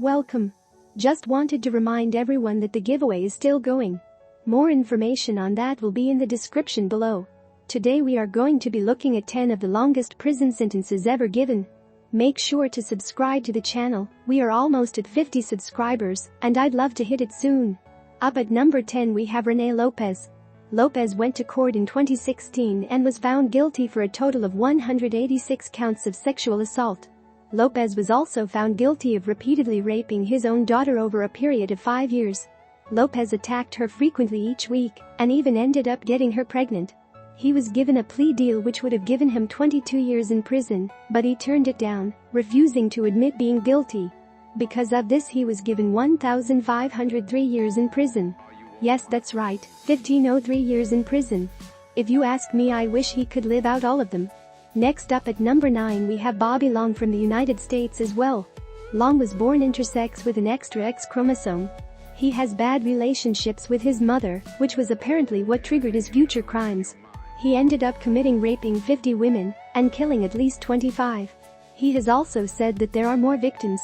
Welcome. Just wanted to remind everyone that the giveaway is still going. More information on that will be in the description below. Today we are going to be looking at 10 of the longest prison sentences ever given. Make sure to subscribe to the channel, we are almost at 50 subscribers, and I'd love to hit it soon. Up at number 10 we have Rene Lopez. Lopez went to court in 2016 and was found guilty for a total of 186 counts of sexual assault. Lopez was also found guilty of repeatedly raping his own daughter over a period of 5 years. Lopez attacked her frequently each week and even ended up getting her pregnant. He was given a plea deal which would have given him 22 years in prison, but he turned it down, refusing to admit being guilty. Because of this he was given 1,503 years in prison. Yes, that's right, 1,503 years in prison. If you ask me, I wish he could live out all of them. Next up at number 9 we have Bobby Long from the United States as well. Long was born intersex with an extra X chromosome. He has bad relationships with his mother, which was apparently what triggered his future crimes. He ended up raping 50 women and killing at least 25. He has also said that there are more victims.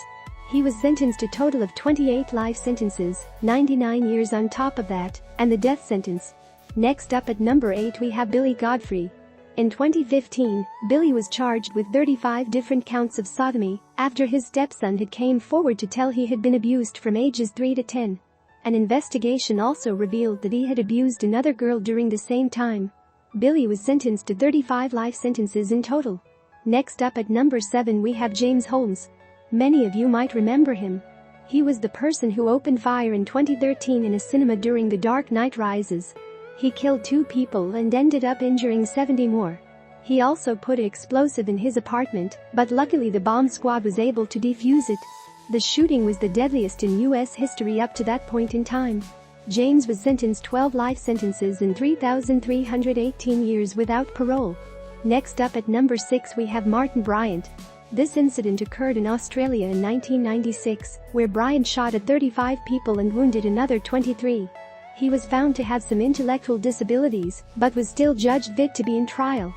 He was sentenced a total of 28 life sentences, 99 years on top of that, and the death sentence. Next up at number 8 we have Billy Godfrey. In 2015, Billy was charged with 35 different counts of sodomy after his stepson had came forward to tell he had been abused from ages 3 to 10. An investigation also revealed that he had abused another girl during the same time. Billy was sentenced to 35 life sentences in total. Next up at number 7 we have James Holmes. Many of you might remember him. He was the person who opened fire in 2013 in a cinema during The Dark Knight Rises. He killed 2 people and ended up injuring 70 more. He also put an explosive in his apartment, but luckily the bomb squad was able to defuse it. The shooting was the deadliest in US history up to that point in time. James was sentenced 12 life sentences and 3,318 years without parole. Next up at number 6 we have Martin Bryant. This incident occurred in Australia in 1996, where Bryant shot at 35 people and wounded another 23. He was found to have some intellectual disabilities, but was still judged fit to be in trial.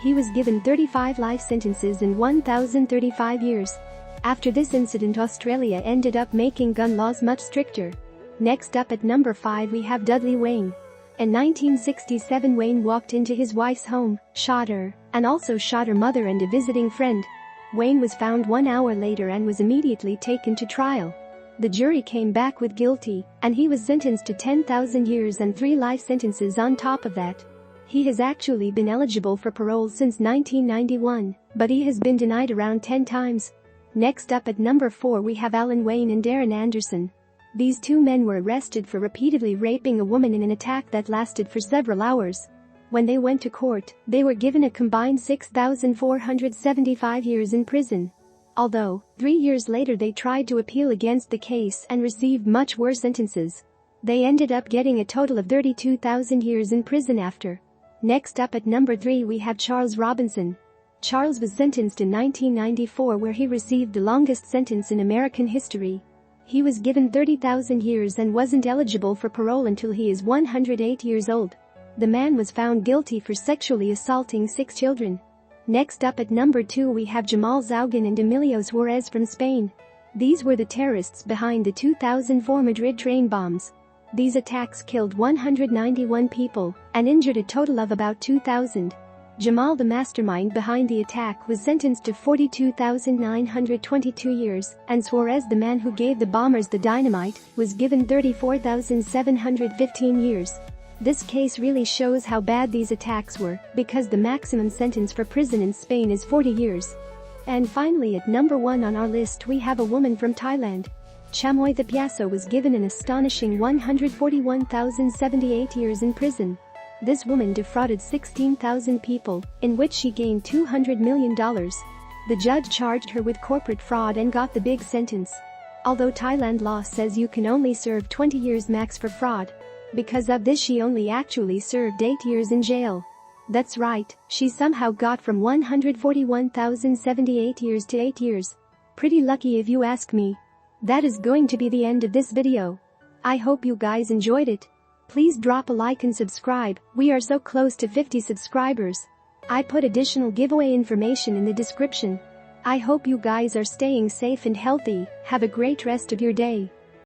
He was given 35 life sentences and 1,035 years. After this incident, Australia ended up making gun laws much stricter. Next up at number 5 we have Dudley Wayne. In 1967 Wayne walked into his wife's home, shot her, and also shot her mother and a visiting friend. Wayne was found 1 hour later and was immediately taken to trial. The jury came back with guilty, and he was sentenced to 10,000 years and 3 life sentences on top of that. He has actually been eligible for parole since 1991, but he has been denied around 10 times. Next up at number 4 we have Alan Wayne and Darren Anderson. These 2 men were arrested for repeatedly raping a woman in an attack that lasted for several hours. When they went to court, they were given a combined 6,475 years in prison. Although, 3 years later they tried to appeal against the case and received much worse sentences. They ended up getting a total of 32,000 years in prison after. Next up at number 3 we have Charles Robinson. Charles was sentenced in 1994 where he received the longest sentence in American history. He was given 30,000 years and wasn't eligible for parole until he is 108 years old. The man was found guilty for sexually assaulting 6 children. Next up at number 2 we have Jamal and Emilio Suarez from Spain. These were the terrorists behind the 2004 Madrid train bombs. These attacks killed 191 people and injured a total of about 2,000. Jamal, the mastermind behind the attack, was sentenced to 42,922 years, and Suarez, the man who gave the bombers the dynamite, was given 34,715 years. This case really shows how bad these attacks were, because the maximum sentence for prison in Spain is 40 years. And finally at number 1 on our list we have a woman from Thailand. Chamoy Thapyaso was given an astonishing 141,078 years in prison. This woman defrauded 16,000 people, in which she gained $200 million. The judge charged her with corporate fraud and got the big sentence. Although Thailand law says you can only serve 20 years max for fraud. Because of this she only actually served 8 years in jail. That's right, she somehow got from 141,078 years to 8 years. Pretty lucky if you ask me. That is going to be the end of this video. I hope you guys enjoyed it. Please drop a like and subscribe, we are so close to 50 subscribers. I put additional giveaway information in the description. I hope you guys are staying safe and healthy. Have a great rest of your day.